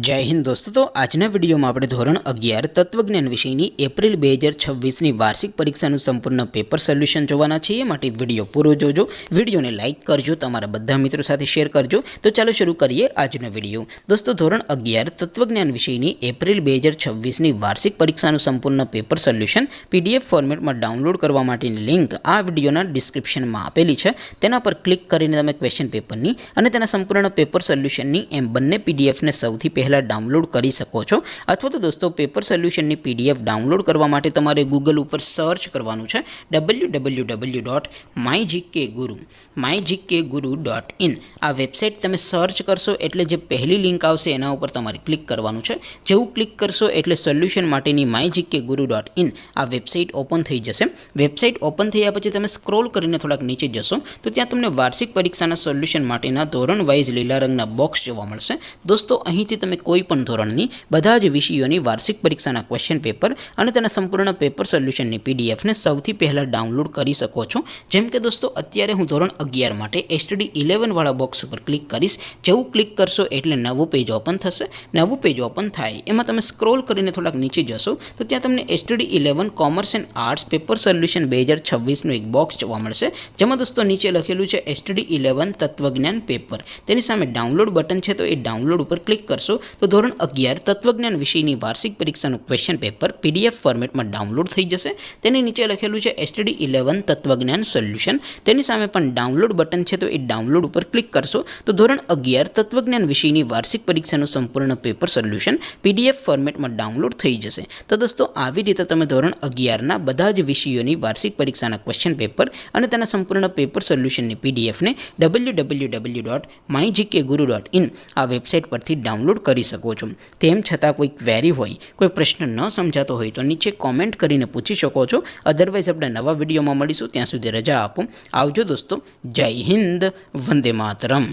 जय हिंद दोस्तों। तो आजना विडियो में આપણે ધોરણ 11 તત્વજ્ઞાન વિષયની એપ્રિલ 2026 ની વાર્ષિક પરીક્ષાનું સંપૂર્ણ પેપર સોલ્યુશન જોવાના છીએ। માટે વિડિયો પૂરો જોજો, વિડિયોને લાઈક કરજો, તમારા બધા મિત્રો સાથે શેર કરજો। તો ચાલો શરૂ કરીએ આજનો વિડિયો। દોસ્તો ધોરણ 11 તત્વજ્ઞાન વિષયની એપ્રિલ 2026 ની વાર્ષિક પરીક્ષાનું સંપૂર્ણ પેપર સોલ્યુશન પીડીએફ ફોર્મેટમાં ડાઉનલોડ કરવા માટેની લિંક આ વિડિયોના ડિસ્ક્રિપ્શનમાં આપેલી છે। તેના પર ક્લિક કરીને તમે ક્વેશ્ચન પેપરની અને તેના સંપૂર્ણ પેપર સોલ્યુશનની એમ બંને પીડીએફને સૌથી पहला डाउनलॉड कर सको छो। अथवा तो दोस्तों पेपर सोल्यूशन की पीडीएफ डाउनलॉड करवा माटे तमारे गूगल पर सर्च करवानुं छे www.mygkguru.in। आ वेबसाइट तमे सर्च करशो एटले जे पहली लिंक आवशे एना उपर तमारे क्लिक करवानुं छे। जेवुं क्लिक करशो एटले सोल्यूशन माटेनी mygkguru.in आ वेबसाइट ओपन थई जशे। वेबसाइट ओपन थया पछी तमे स्क्रॉल करीने थोड़ाक नीचे जशो तो त्यां तमने वार्षिक परीक्षाना सोल्यूशन माटेना धोरण वाइज लीला रंगना बॉक्स जोवा मळशे। दोस्तों અહીંથી તમે કોઈપણ ધોરણની બધા જ વિષયોની વાર્ષિક પરીક્ષાના ક્વેશ્ચન પેપર અને તેના સંપૂર્ણ પેપર સોલ્યુશનની પીડીએફને સૌથી પહેલા ડાઉનલોડ કરી શકો છો। જેમ કે દોસ્તો અત્યારે હું ધોરણ 11 માટે STD 11 વાળા બોક્સ ઉપર ક્લિક કરીશ। જેવું ક્લિક કરશો એટલે નવું પેજ ઓપન થશે। નવું પેજ ઓપન થાય એમાં તમે સ્ક્રોલ કરીને થોડાક નીચે જશો તો ત્યાં તમને STD 11 commerce and arts paper solution 2026 નું એક બોક્સ જોવા મળશે। જેમાં દોસ્તો નીચે લખેલું છે STD 11 તત્વજ્ઞાન પેપર। તેની સામે ડાઉનલોડ બટન છે તો એ ડાઉનલોડ ઉપર ક્લિક करशो तो धोरण 11 तत्वज्ञान विषयनी वार्षिक परीक्षाનું क्वेश्चन पेपर पीडीएफ फॉर्मेट में डाउनलॉड थई जशे। तेनी नीचे लखेलुं छे STD 11 तत्वज्ञान सोल्यूशन। तेनी सामे पण डाउनलॉड बटन छे तो ए डाउनलॉड पर क्लिक करशो तो धोरण 11 तत्वज्ञान विषयनी वार्षिक परीक्षाનું संपूर्ण पेपर सोल्यूशन पीडीएफ फॉर्मेट में डाउनलॉड थई जशे। तो दोस्तों આવી રીતે તમે ધોરણ 11 ના બધા જ વિષયોની વાર્ષિક પરીક્ષાના ક્વેશ્ચન પેપર અને તેના સંપૂર્ણ પેપર સોલ્યુશનની પીડીએફ ને www.mygkguru.in આ વેબસાઇટ પરથી डाउनलॉड करी सको छो। तेम छतां कोई क्वेरी होय, कोई प्रश्न न समझातो होय तो नीचे कॉमेंट करीने पूछी शको छो। अदरवाइज आपणे नवा विडियोमां मळीशुं, त्यां सुधी रजा आपो। आवजो दोस्तों। जय हिंद, वंदे मातरम।